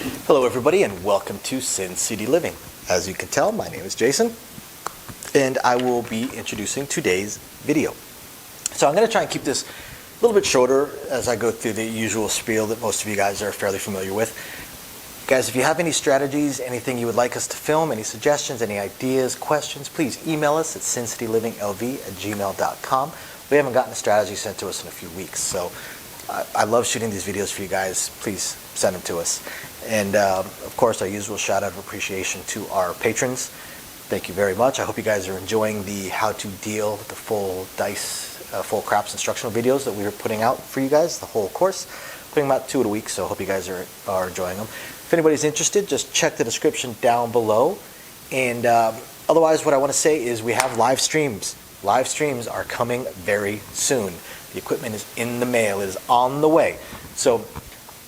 Hello everybody and welcome to Sin City Living. As you can tell, my name is Jason and I will be introducing today's video. So I'm going to try and keep this a little bit shorter as I go through the usual spiel that most of you guys are fairly familiar with. Guys, if you have any strategies, anything you would like us to film, any suggestions, any ideas, questions, please email us at sincitylivingLV@gmail.com. We haven't gotten a strategy sent to us in a few weeks, so I love shooting these videos for you guys. Please send them to us. And of course, our usual shout out of appreciation to our patrons. Thank you very much. I hope you guys are enjoying the how to deal, the full dice, full craps instructional videos that we are putting out for you guys, the whole course. Putting them out 2 a week, so I hope you guys are enjoying them. If anybody's interested, just check the description down below. And otherwise, what I want to say is we have live streams. Live streams are coming very soon. The equipment is in the mail. It is on the way. So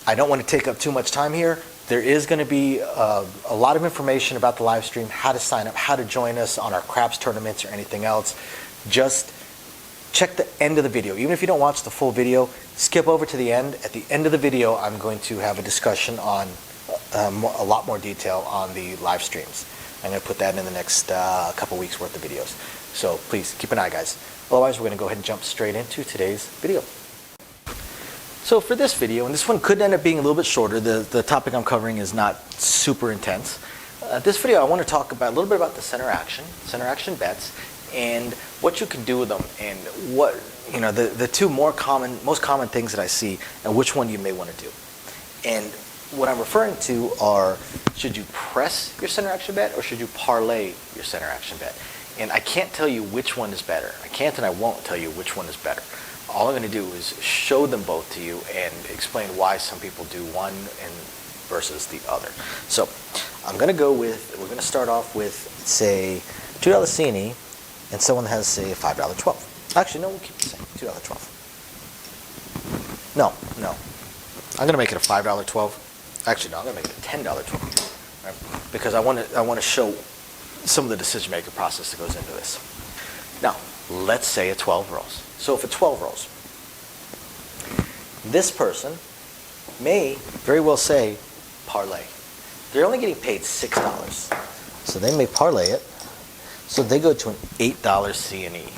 I don't want to take up too much time here. There is going to be a lot of information about the live stream, how to sign up, how to join us on our craps tournaments or anything else. Just check the end of the video. Even if you don't watch the full video, skip over to the end. At the end of the video, I'm going to have a discussion on a lot more detail on the live streams. I'm going to put that in the next couple weeks worth of videos. So please keep an eye, guys. Otherwise, we're going to go ahead and jump straight into today's video. So for this video, and this one could end up being a little bit shorter, the topic I'm covering is not super intense. This video, I want to talk about a little bit about the center action bets, and what you can do with them, and what, you know, the two most common things that I see, and which one you may want to do. And what I'm referring to are, should you press your center action bet or should you parlay your center action bet? And I can't tell you which one is better. I can't and I won't tell you which one is better. All I'm going to do is show them both to you and explain why some people do one and versus the other. So I'm going to go with, we're going to start off with, say, $2 C&E, and someone has, say, a $5 12. Actually, no, we'll keep the same, $2 12. No. I'm going to make it a $5 12. Actually, no, I'm going to make it a $10 12. Right? Because I want to show some of the decision-making process that goes into this. Now, let's say a 12 rolls. So if a 12 rolls, this person may very well say parlay. They're only getting paid $6. So they may parlay it. So they go to an $8 C&E.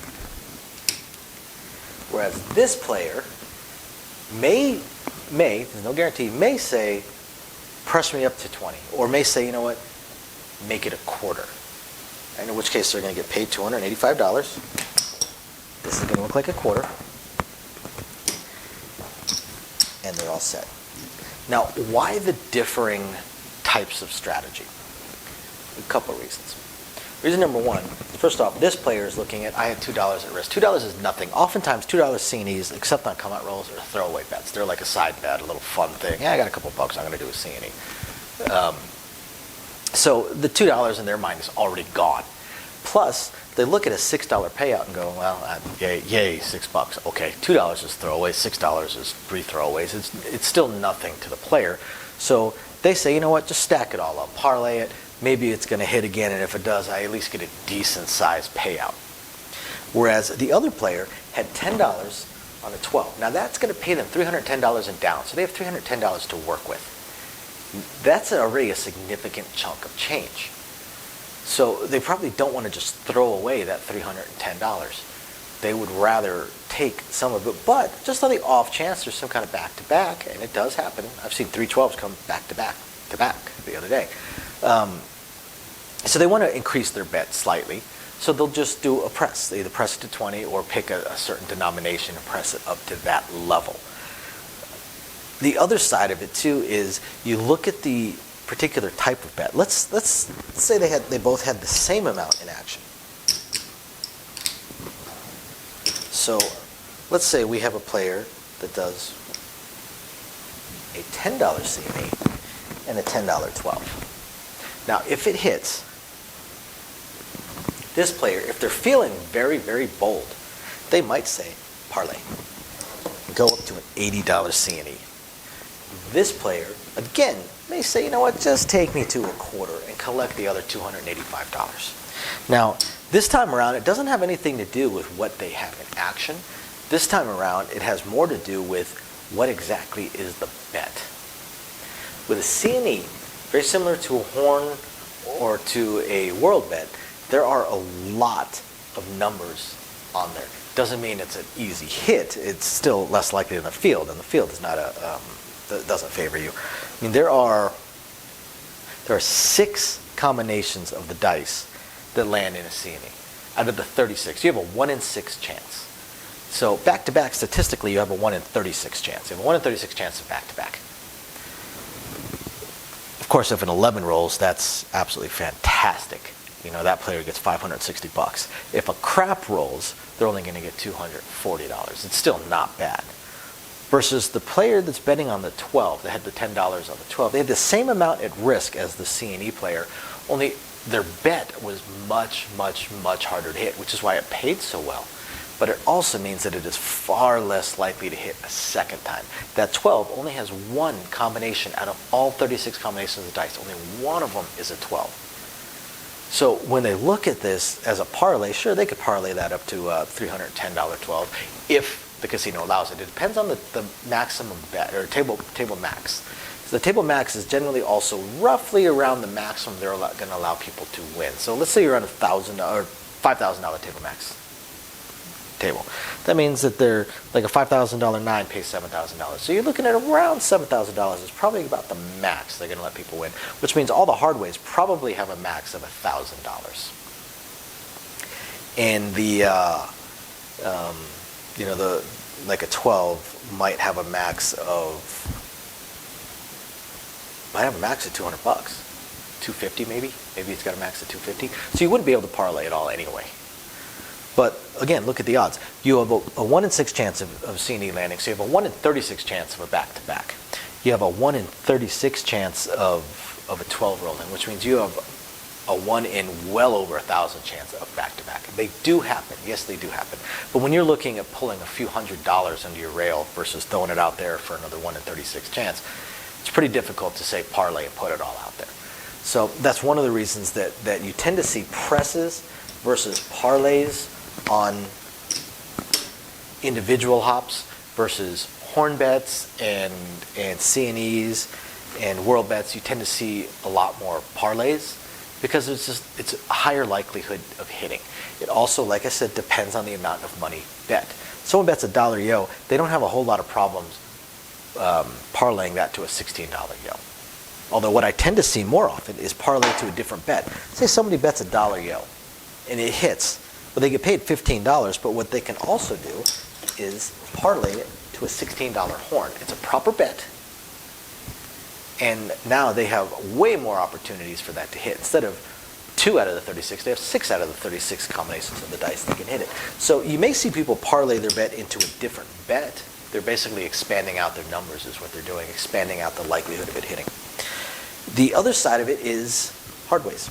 Whereas this player may, there's no guarantee, may say, press me up to 20. Or may say, you know what, make it a quarter. And in which case they're going to get paid $285. This is going to look like a quarter. And they're all set. Now, why the differing types of strategy? A couple of reasons. Reason number one, first off, this player is looking at, I had $2 at risk. $2 is nothing. Oftentimes, $2 C&Es, except on come-out rolls, are throwaway bets. They're like a side bet, a little fun thing. Yeah, I got a couple bucks, I'm going to do a C&E. So the $2 in their mind is already gone. Plus, they look at a $6 payout and go, well, yay, $6. Okay, $2 is throwaway, $6 is 3 throwaways. It's still nothing to the player. So they say, you know what, just stack it all up, parlay it. Maybe it's going to hit again, and if it does, I at least get a decent-sized payout. Whereas the other player had $10 on a 12. Now that's going to pay them $310 and down, so they have $310 to work with. That's already a significant chunk of change. So they probably don't want to just throw away that $310. They would rather take some of it, but just on the off chance there's some kind of back-to-back, and it does happen. I've seen 3 12s come back-to-back the other day. So they want to increase their bet slightly, so they'll just do a press. They either press it to 20 or pick a certain denomination and press it up to that level. The other side of it too is you look at the particular type of bet. Let's say they both had the same amount in action. So let's say we have a player that does a $10 C&E and a $10 12. Now, if it hits, this player, if they're feeling very, very bold, they might say parlay. Go up to an $80 C&E. This player, again, may say, you know what, just take me to a quarter and collect the other $285. Now, this time around, it doesn't have anything to do with what they have in action. This time around, it has more to do with what exactly is the bet. With a C&E, very similar to a horn or to a world bet, there are a lot of numbers on there. Doesn't mean it's an easy hit. It's still less likely than the field, and the field is not doesn't favor you. I mean, there are 6 combinations of the dice that land in a C&E. Out of the 36, you have a 1 in 6 chance. So back-to-back, statistically, you have a 1 in 36 chance. You have a 1 in 36 chance of back-to-back. Of course, if an 11 rolls, that's absolutely fantastic. You know, that player gets $560. If a crap rolls, they're only going to get $240. It's still not bad. Versus the player that's betting on the 12, they had the $10 on the 12, they had the same amount at risk as the C&E player, only their bet was much, much, much harder to hit, which is why it paid so well. But it also means that it is far less likely to hit a second time. That 12 only has one combination out of all 36 combinations of the dice. Only one of them is a 12. So when they look at this as a parlay, sure, they could parlay that up to a $310 12 if the casino allows it. It depends on the maximum bet, or table max. So the table max is generally also roughly around the maximum they're going to allow people to win. So let's say you're on $1,000 or $5,000 table max table. That means that they're like a $5,000 9 pays $7,000. So you're looking at around $7,000 is probably about the max they're going to let people win, which means all the hard ways probably have a max of $1,000. And like a 12 might have a max of $200, $250 maybe. Maybe it's got a max of $250. So you wouldn't be able to parlay it all anyway. But again, look at the odds. You have a 1 in 6 chance of C&E landing, so you have a 1 in 36 chance of a back-to-back. You have a 1 in 36 chance of a 12 rolling, which means you have a 1 in well over 1,000 chance of back-to-back. They do happen. Yes, they do happen. But when you're looking at pulling a few $100s into your rail versus throwing it out there for another 1 in 36 chance, it's pretty difficult to say parlay and put it all out there. So that's one of the reasons that you tend to see presses versus parlays on individual hops versus horn bets and C&Es and world bets. You tend to see a lot more parlays because it's a higher likelihood of hitting. It also, like I said, depends on the amount of money bet. Someone bets $1 yo, they don't have a whole lot of problems parlaying that to a $16 yo. Although what I tend to see more often is parlay to a different bet. Say somebody bets $1 yo and it hits. Well, they get paid $15, but what they can also do is parlay it to a $16 horn. It's a proper bet, and now they have way more opportunities for that to hit. Instead of 2 out of the 36, they have 6 out of the 36 combinations of the dice they can hit it. So you may see people parlay their bet into a different bet. They're basically expanding out their numbers is what they're doing, expanding out the likelihood of it hitting. The other side of it is hard ways.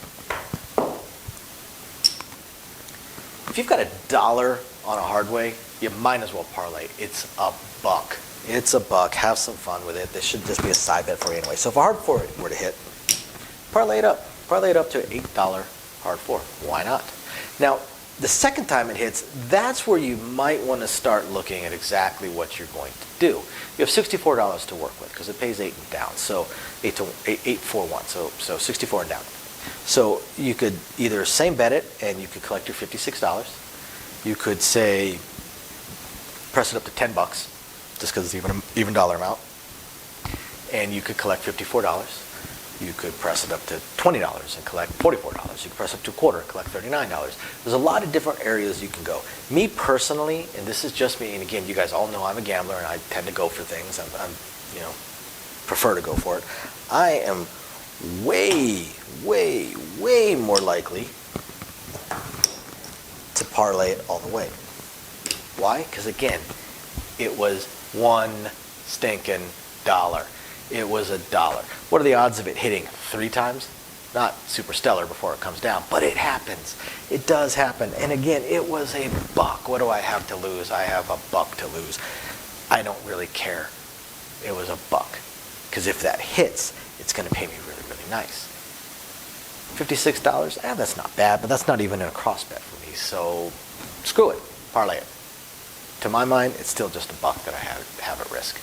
If you've got $1 on a hard way, you might as well parlay. It's a buck. It's a buck. Have some fun with it. This should just be a side bet for you anyway. So if a hard four were to hit, parlay it up. Parlay it up to an $8 hard four. Why not? Now, the second time it hits, that's where you might want to start looking at exactly what you're going to do. You have $64 to work with because it pays 8 and down. So 841. So 64 and down. So you could either same bet it and you could collect your $56. You could say press it up to $10 just because it's even dollar amount, and you could collect $54. You could press it up to $20 and collect $44. You could press up to a quarter and collect $39. There's a lot of different areas you can go. Me personally, and this is just me, and again, you guys all know I'm a gambler and I tend to go for things. I'm prefer to go for it. I am way more likely to parlay it all the way. Why? Because again, it was one stinking dollar. It was $1. What are the odds of it hitting 3 times? Not super stellar before it comes down, but it happens. It does happen. And again, it was $1. What do I have to lose? I have $1 to lose. I don't really care. It was $1. Because if that hits, it's going to pay me really, really nice. $56, that's not bad, but that's not even a cross bet for me. So screw it, parlay it. To my mind, it's still just $1 that I have at risk.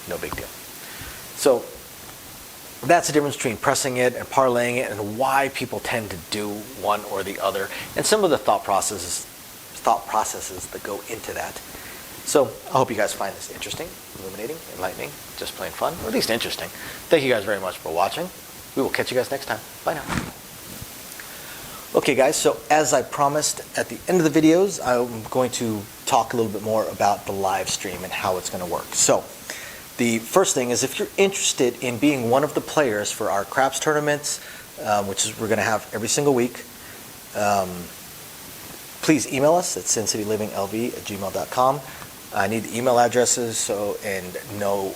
No big deal. So that's the difference between pressing it and parlaying it, and why people tend to do one or the other, and some of the thought processes that go into that. So I hope you guys find this interesting, illuminating, enlightening, just plain fun, or at least interesting. Thank you guys very much for watching. We will catch you guys next time. Bye now. Okay guys, so as I promised at the end of the videos, I'm going to talk a little bit more about the live stream and how it's going to work. So the first thing is, if you're interested in being one of the players for our craps tournaments, which is we're going to have every single week, please email us at sincityliving.lv@gmail.com. I need the email addresses and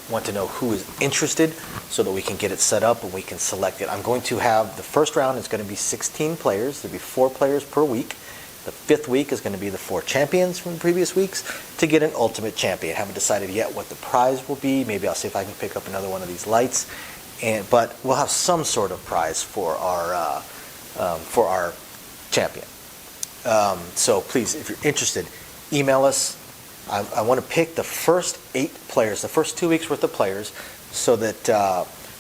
want to know who is interested so that we can get it set up and we can select it. I'm going to have the first round is going to be 16 players. There'll be 4 players per week. The 5th week is going to be the 4 champions from the previous weeks to get an ultimate champion. Haven't decided yet what the prize will be. Maybe I'll see if I can pick up another one of these lights, but we'll have some sort of prize for our champion. So please, if you're interested, email us. I want to pick the first 8 players, the first 2 weeks worth of players, so that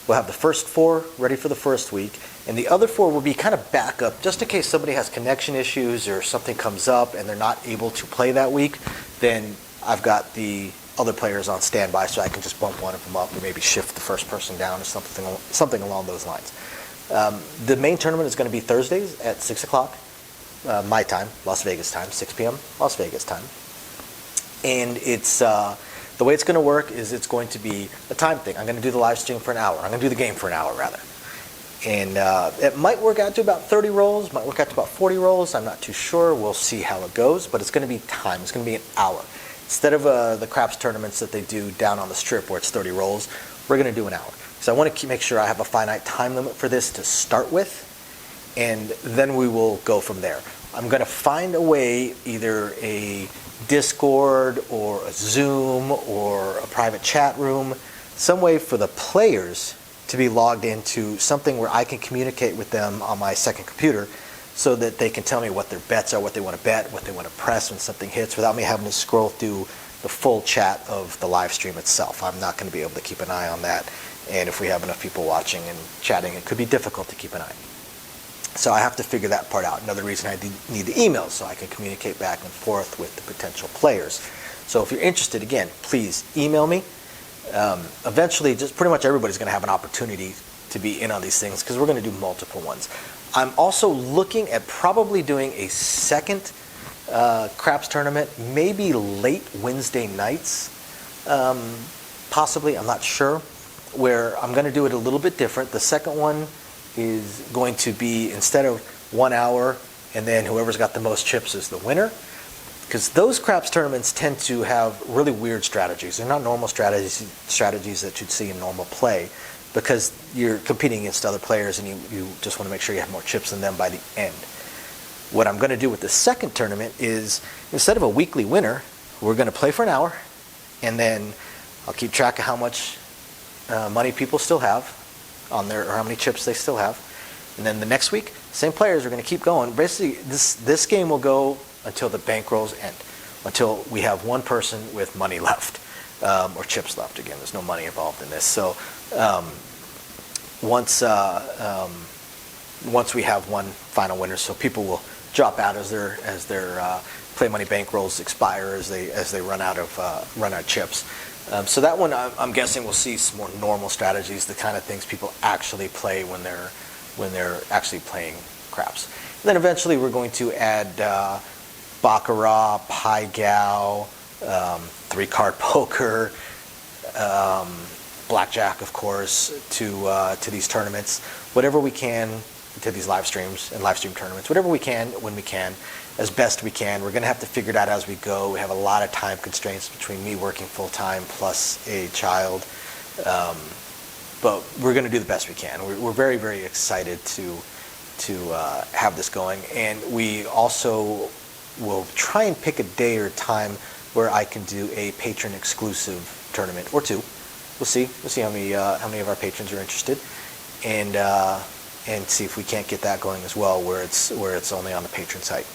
we'll have the first 4 ready for the first week, and the other 4 will be kind of backup, just in case somebody has connection issues or something comes up and they're not able to play that week. Then I've got the other players on standby, so I can just bump one of them up or maybe shift the first person down or something along those lines. The main tournament is going to be Thursdays at 6 o'clock my time, Las Vegas time, 6 p.m. Las Vegas time. And it's the way it's going to work is it's going to be a time thing. I'm going to do the live stream for an hour. I'm going to do the game for an hour, rather. And it might work out to about 30 rolls, might work out to about 40 rolls. I'm not too sure. We'll see how it goes. But it's going to be time. It's going to be an hour. Instead of the craps tournaments that they do down on the strip where it's 30 rolls, we're going to do an hour. So I want to make sure I have a finite time limit for this to start with, and then we will go from there. I'm going to find a way, either a Discord or a Zoom or a private chat room, some way for the players to be logged into something where I can communicate with them on my second computer, so that they can tell me what their bets are, what they want to bet, what they want to press when something hits, without me having to scroll through the full chat of the live stream itself. I'm not going to be able to keep an eye on that, and if we have enough people watching and chatting, it could be difficult to keep an eye. So I have to figure that part out. Another reason I need the emails, so I can communicate back and forth with the potential players. So if you're interested, again, please email me. Eventually, just pretty much everybody's going to have an opportunity to be in on these things, because we're going to do multiple ones. I'm also looking at probably doing a second craps tournament, maybe late Wednesday nights, possibly, I'm not sure, where I'm going to do it a little bit different. The second one is going to be, instead of 1 hour and then whoever's got the most chips is the winner, because those craps tournaments tend to have really weird strategies. They're not normal strategies that you'd see in normal play, because you're competing against other players and you just want to make sure you have more chips than them by the end. What I'm going to do with the second tournament is, instead of a weekly winner, we're going to play for an hour, and then I'll keep track of how much money people still have on there, or how many chips they still have. And then the next week, same players are going to keep going. Basically, this game will go until the bankrolls end, until we have one person with money left, or chips left. Again, there's no money involved in this. So once we have one final winner, so people will drop out as their play money bankrolls expire, as they run out of chips. So that one, I'm guessing we'll see some more normal strategies, the kind of things people actually play when they're actually playing craps. And then eventually we're going to add baccarat, pai gow, 3-card poker, blackjack, of course, to these tournaments. Whatever we can, to these live streams and live stream tournaments, whatever we can, when we can, as best we can. We're going to have to figure it out as we go. We have a lot of time constraints between me working full-time plus a child. But we're going to do the best we can. We're very, very excited to have this going. And we also will try and pick a day or time where I can do a patron exclusive tournament or two. We'll see. We'll see how many of our patrons are interested, and see if we can't get that going as well, where it's only on the patron site.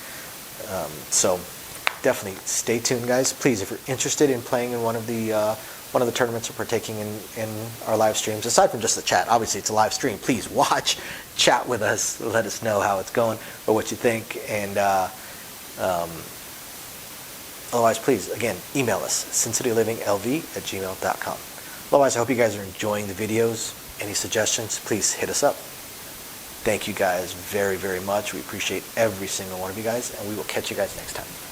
So definitely stay tuned, guys. Please, if you're interested in playing in one of the one of the tournaments we're partaking in our live streams. Aside from just the chat, obviously it's a live stream. Please watch, chat with us, let us know how it's going or what you think. And otherwise, please, again, email us, sincityliving.lv@gmail.com. Otherwise, I hope you guys are enjoying the videos. Any suggestions, please hit us up. Thank you guys very, very much. We appreciate every single one of you guys, and we will catch you guys next time.